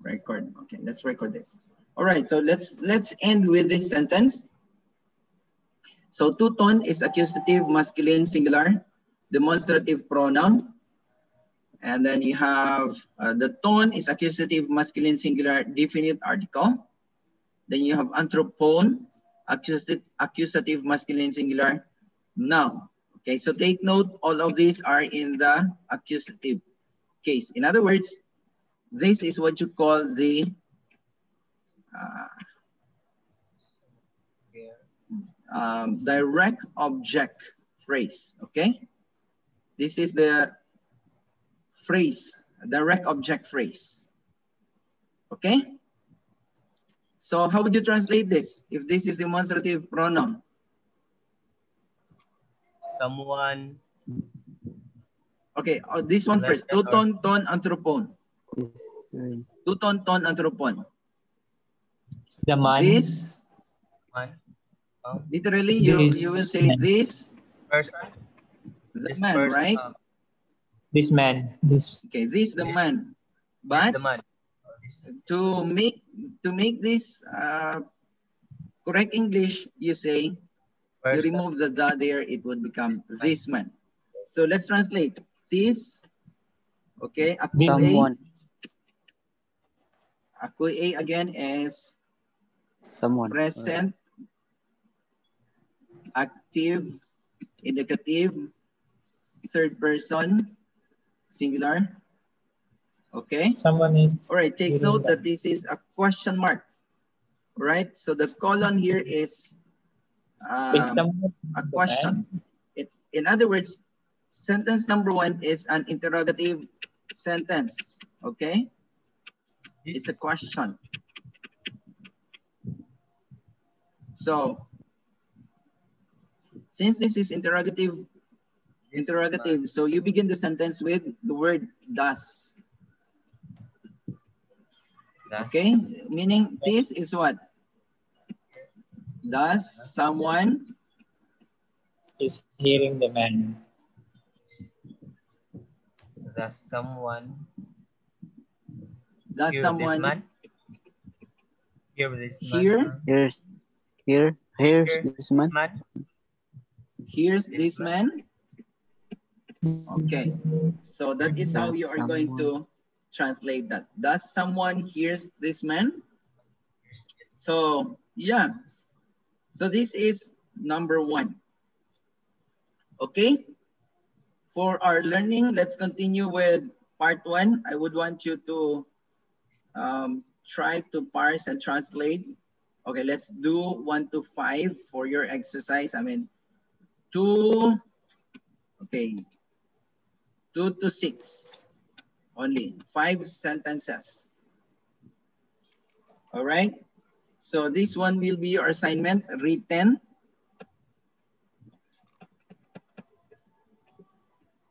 Record. Okay, let's record this. All right, so let's end with this sentence. So two-tone is accusative masculine singular demonstrative pronoun. And then you have the tone is accusative masculine singular definite article. Then you have anthropone, accusative masculine singular noun. Okay, so take note, all of these are in the accusative case. In other words, this is what you call the direct object phrase. Okay, this is the phrase, direct object phrase. Okay, so how would you translate this if this is demonstrative pronoun? Someone. Okay, this one first. Two-tone, ton, anthropone. Two-tone, ton, anthropone. The man. This, literally, you will say man. this Person. The This man, person, right? This man. This. Okay, this the man. But the man. to make this correct English, you say, Person. you remove the da there, it would become this man. So let's translate this. Okay, Someone. Aku A again is Someone. present, active, indicative, third person, singular. Okay. Someone is. All right. Take note that this is a question mark. All right. So the colon here is a question. In other words, sentence number 1 is an interrogative sentence. Okay. It's a question. So since this is interrogative, so you begin the sentence with the word does. Okay, meaning this is what? Does someone is hearing the man? Does someone hear this man? Here's this man. Here's this man. Okay, so that is how you are going to translate that. Does someone hears this man? So yeah, so this is number 1. Okay, for our learning, let's continue with part 1. I would want you to try to parse and translate. Okay, let's do 1 to 5 for your exercise. I mean 2, okay, 2 to 6 only, 5 sentences. All right, so this one will be your assignment, written.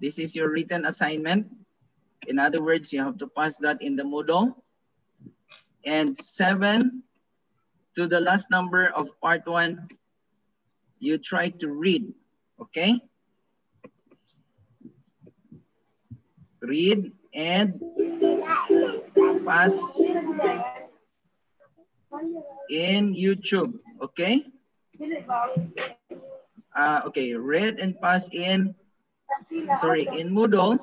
This is your written assignment. In other words, you have to pass that in the Moodle. And 7 to the last number of part 1, you try to read, okay? Read and pass in YouTube, okay? Okay, read and pass in, in Moodle,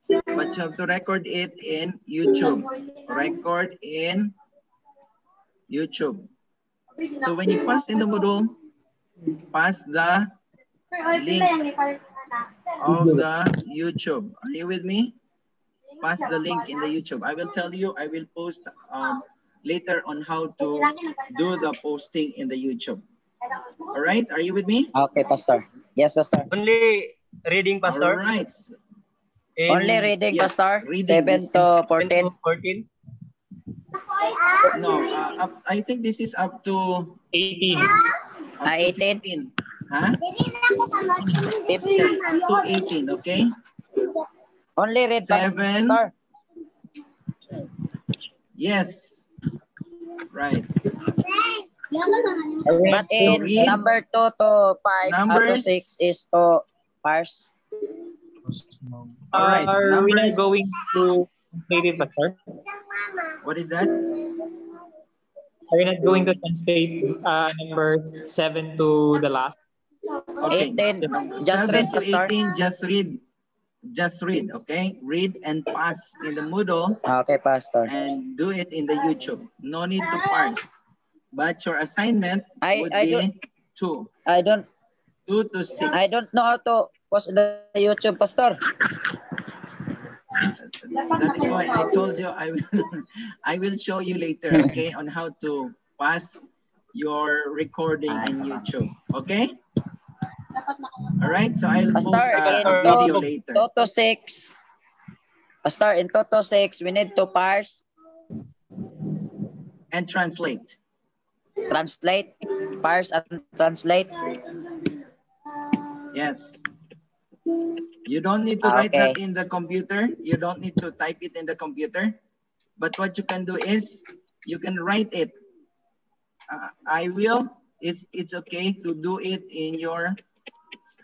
but you have to record it in YouTube. Record in YouTube. So when you pass in the Moodle, pass the link of the YouTube. Are you with me? Pass the link in the YouTube. I will tell you, I will post later on how to do the posting in the YouTube. All right, are you with me? Okay, Pastor. Yes, Pastor. Only reading, Pastor. All right. Only reading, yes, Pastor. reading. 7 to 14. 14. No, I think this is up to 18. 18. Huh? 15. To 18, okay? Only read, 7. Pastor. Yes. Right. But in number 2 to 5 to 6 is to parse. All right. Are we Numbers. not going to complete it, Pastor? What is that? Are you not going to translate number 7 to the last? Okay. 18. Just 7 read, to Pastor. 18, just read. Just read, okay? Read and pass in the Moodle Okay, Pastor. and do it in the YouTube. No need to parse. But your assignment would be 2. I don't 2 to 6. I don't know how to post the YouTube, Pastor. That is why I told you I will show you later, okay, on how to pass your recording in YouTube, okay? All right, so I'll post Pastor, a in video later. 2 to 6. Pastor, in 2 to 6, we need to parse, And translate. translate, parse and translate. Yes. You don't need to write that in the computer. You don't need to type it in the computer. But what you can do is you can write it. I will. It's okay to do it in your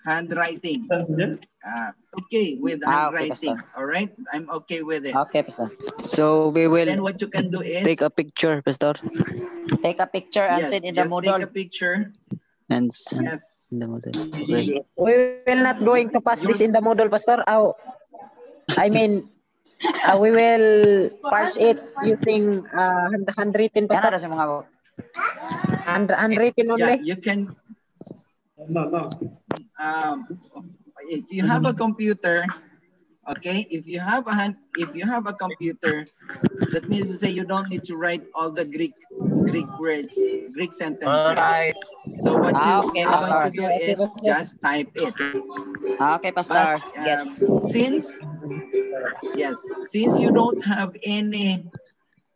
handwriting. Okay with handwriting. Okay, all right, I'm okay with it. Okay, Pastor. So we will Then what you can do is take a picture, Pastor, Take a picture and yes, send in the just take a Moodle. picture. and send Yes. in the model. See, We will not going to pass this in the Moodle, Pastor. Oh, I mean, we will parse it using handwritten, Yan na Pastor. sa mga Handwritten yeah, only. you can. If you have a computer, okay. If you have a computer, that means to say you don't need to write all the Greek words, Greek sentences. All right. So what you're Okay, going Pastor. to do is just type it. Okay, Pastor. But Gets. since you don't have any,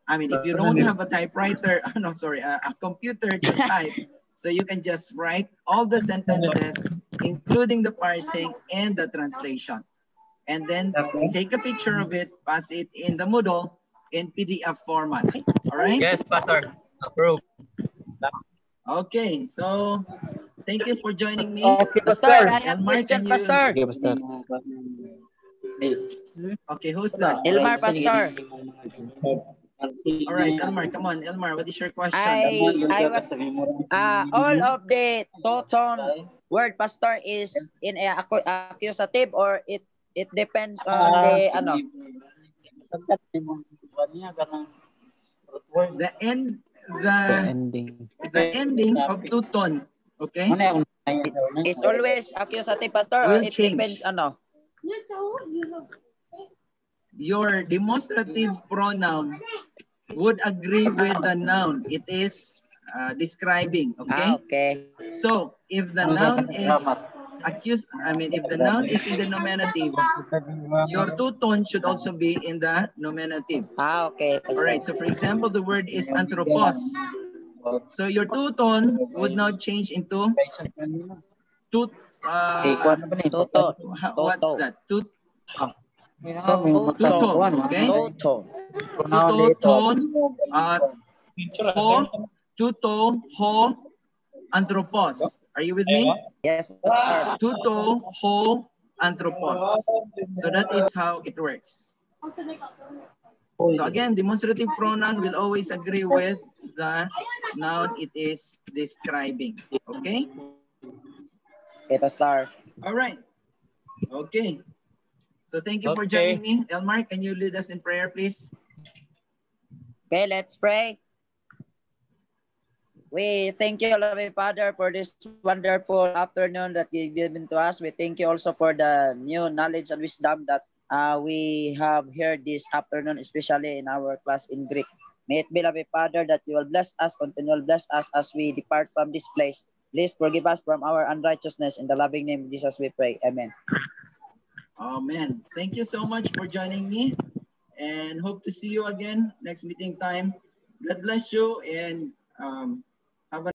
I mean, if you don't have a typewriter, no, sorry, a computer to type, so you can just write all the sentences, including the parsing and the translation. And then take a picture of it, pass it in the Moodle in PDF format. All right? Yes, Pastor. Approved. Okay, so thank you for joining me. Okay, Pastor, Pastor. I have Elmar, question, can you- Pastor. Okay, Pastor. Okay, who's that? Elmar, Pastor. All right, Elmar, come on. Elmar, what is your question? I was all of the two-tone word, Pastor, is in a accusative, or it depends on the ano. The Ending. ending of two-tone, okay, Is always accusative, Pastor, or Will it change. depends ano. your demonstrative pronoun would agree with the noun. It is describing, okay? Okay. So if the noun is if the noun is in the nominative, your two-tone should also be in the nominative. Okay, All Pastor. right, so for example, the word is anthropos. So your two-tone would now change into two, Toto. what's that? Toto. Two-tone, okay? Toto. Two-tone, two-tone, ho, anthropos. Are you with me? Yes, Pastor. Tuto, ho, anthropos. So that is how it works. So again, demonstrative pronoun will always agree with the noun it is describing. Okay? Okay, Pastor. All right. Okay. So thank you for joining me. Elmar, can you lead us in prayer, please? Okay, let's pray. We thank you, loving Father, for this wonderful afternoon that you've given to us. We thank you also for the new knowledge and wisdom that we have here this afternoon, especially in our class in Greek. May it be, loving Father, that you will bless us, continue to bless us as we depart from this place. Please forgive us from our unrighteousness. In the loving name of Jesus we pray. Amen. Amen. Thank you so much for joining me, and hope to see you again next meeting time. God bless you, and have a